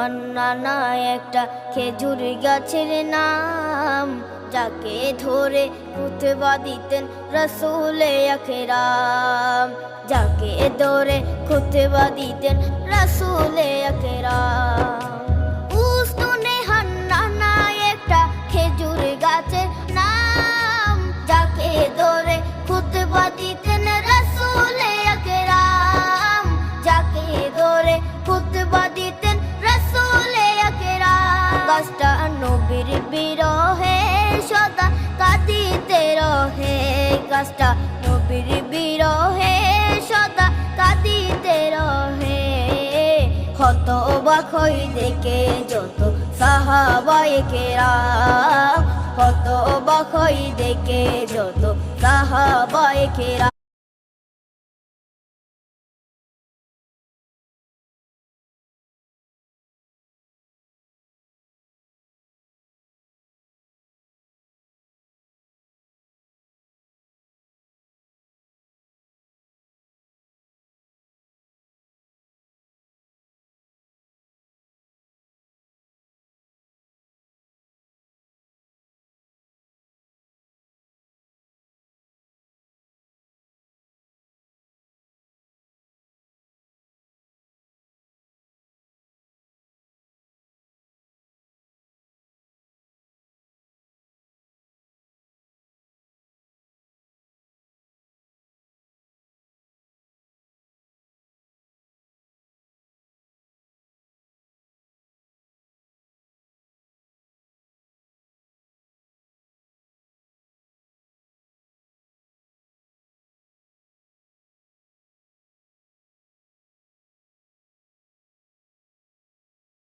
হান্নানা একটা খেজুর গাছের নাম, যাকে ধরে খুতবা দিতেন রাসূলে আকরাম, যাকে ধরে খুতবা দিতেন রাসূলে আকরাম। উস্তুনে হান্নানা একটা খেজুর গাছের নাম, যাকে ধরে খুতবা দিতেন রাসূলে আকরাম, যাকে ধরে খুতবা দিতেন রাসূলে আকরাম। গাছটা নবীর বিরহে সদা কাঁদিতে রহে, গাছটা নবীর বিরহে সদা কাঁদিতে রহে। হতবাক হয়ে দেখে যত সাহাবায়ে কেরাম, হতবাক হয়ে দেখে যত সাহাবায়ে কেরাম।